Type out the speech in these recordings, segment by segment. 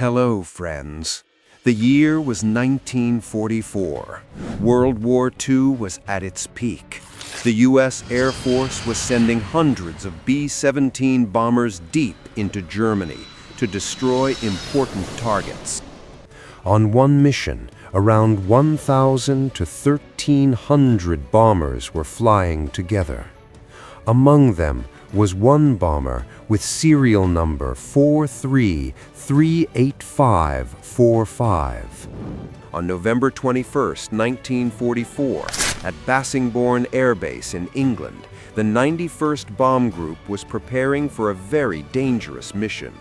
Hello, friends. The year was 1944. World War II was at its peak. The U.S. Air Force was sending hundreds of B-17 bombers deep into Germany to destroy important targets. On one mission, around 1,000 to 1,300 bombers were flying together. Among them was one bomber with serial number 43-38545. On November 21, 1944, at Bassingbourn Air Base in England, the 91st Bomb Group was preparing for a very dangerous mission.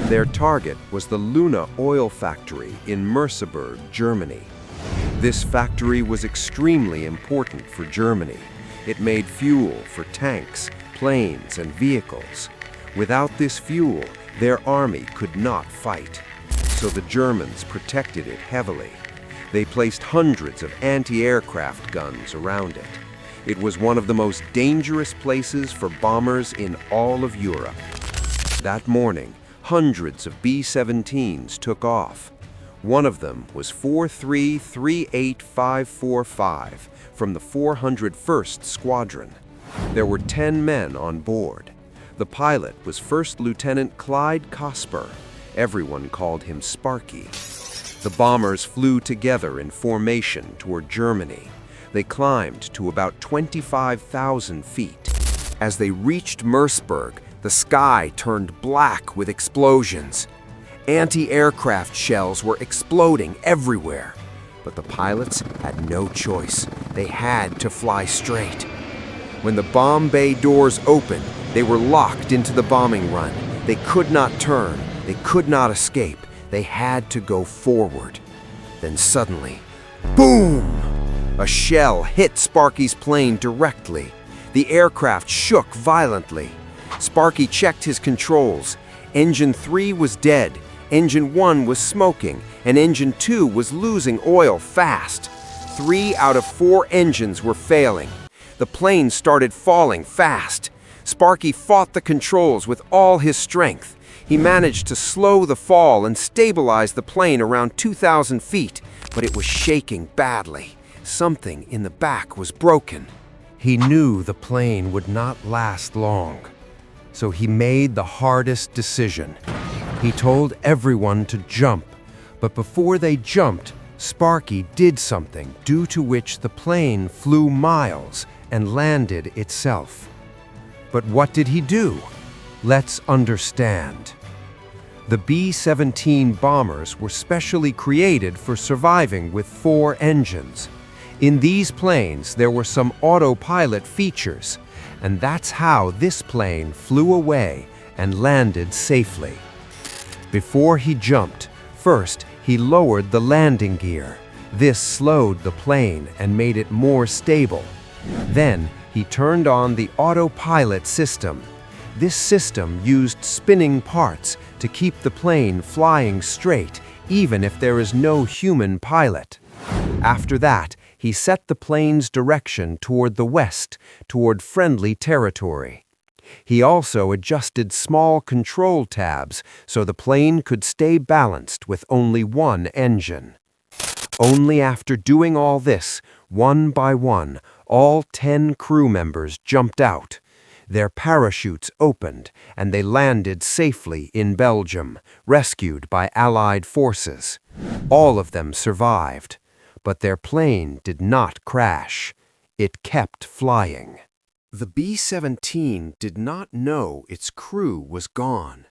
Their target was the Luna oil factory in Merseburg, Germany. This factory was extremely important for Germany. It made fuel for tanks, planes, and vehicles. Without this fuel, their army could not fight. So the Germans protected it heavily. They placed hundreds of anti-aircraft guns around it. It was one of the most dangerous places for bombers in all of Europe. That morning, hundreds of B-17s took off. One of them was 43-38545 from the 401st Squadron. There were 10 men on board. The pilot was First Lieutenant Clyde Cosper. Everyone called him Sparky. The bombers flew together in formation toward Germany. They climbed to about 25,000 feet. As they reached Merseburg, the sky turned black with explosions. Anti-aircraft shells were exploding everywhere. But the pilots had no choice. They had to fly straight. When the bomb bay doors opened, they were locked into the bombing run. They could not turn. They could not escape. They had to go forward. Then suddenly, boom! A shell hit Sparky's plane directly. The aircraft shook violently. Sparky checked his controls. Engine 3 was dead. Engine 1 was smoking, and Engine 2 was losing oil fast. 3 out of 4 engines were failing. The plane started falling fast. Sparky fought the controls with all his strength. He managed to slow the fall and stabilize the plane around 2,000 feet, but it was shaking badly. Something in the back was broken. He knew the plane would not last long, so he made the hardest decision. He told everyone to jump, but before they jumped, Sparky did something due to which the plane flew miles and landed itself. But what did he do? Let's understand. The B-17 bombers were specially created for surviving with 4 engines. In these planes, there were some autopilot features, and that's how this plane flew away and landed safely. Before he jumped, first he lowered the landing gear. This slowed the plane and made it more stable. Then he turned on the autopilot system. This system used spinning parts to keep the plane flying straight, even if there is no human pilot. After that, he set the plane's direction toward the west, toward friendly territory. He also adjusted small control tabs so the plane could stay balanced with only one engine. Only after doing all this, one by one, all 10 crew members jumped out. Their parachutes opened, and they landed safely in Belgium, rescued by Allied forces. All of them survived, but their plane did not crash. It kept flying. The B-17 did not know its crew was gone.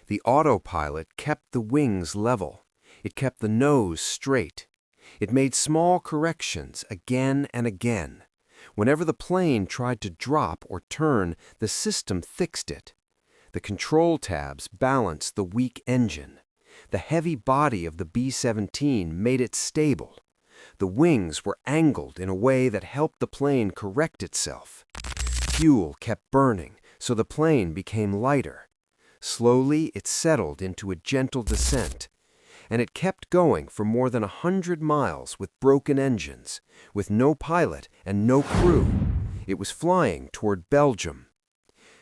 The autopilot kept the wings level. It kept the nose straight. It made small corrections again and again. Whenever the plane tried to drop or turn, the system fixed it. The control tabs balanced the weak engine. The heavy body of the B-17 made it stable. The wings were angled in a way that helped the plane correct itself. Fuel kept burning, so the plane became lighter. Slowly, it settled into a gentle descent, and it kept going for more than 100 miles with broken engines, with no pilot and no crew. It was flying toward Belgium.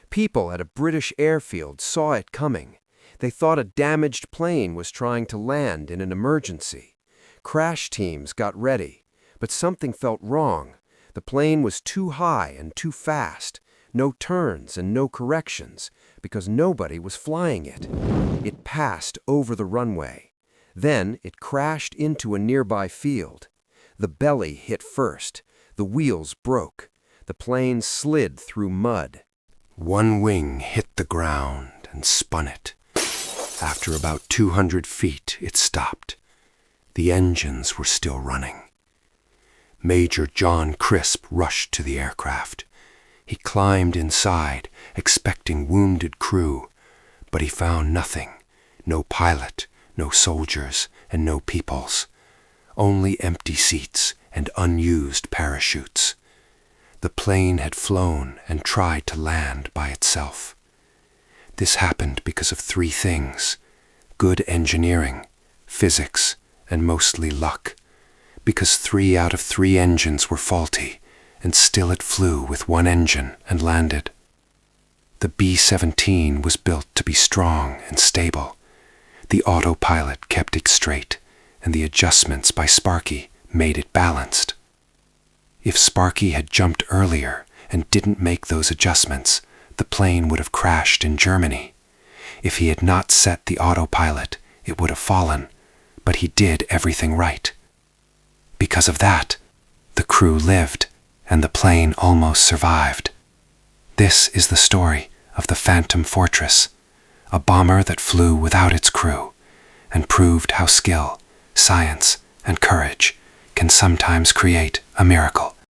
People at a British airfield saw it coming. They thought a damaged plane was trying to land in an emergency. Crash teams got ready, but something felt wrong. The plane was too high and too fast. No turns and no corrections, because nobody was flying it. It passed over the runway. Then it crashed into a nearby field. The belly hit first. The wheels broke. The plane slid through mud. One wing hit the ground and spun it. After about 200 feet, it stopped. The engines were still running. Major John Crisp rushed to the aircraft. He climbed inside, expecting wounded crew, but he found nothing. No pilot, no soldiers, and no peoples. Only empty seats and unused parachutes. The plane had flown and tried to land by itself. This happened because of three things: good engineering, physics, and mostly luck. Because 3 out of 3 engines were faulty, and still it flew with one engine and landed. The B-17 was built to be strong and stable. The autopilot kept it straight, and the adjustments by Sparky made it balanced. If Sparky had jumped earlier and didn't make those adjustments, the plane would have crashed in Germany. If he had not set the autopilot, it would have fallen, but he did everything right. Because of that, the crew lived, and the plane almost survived. This is the story of the Phantom Fortress, a bomber that flew without its crew, and proved how skill, science, and courage can sometimes create a miracle.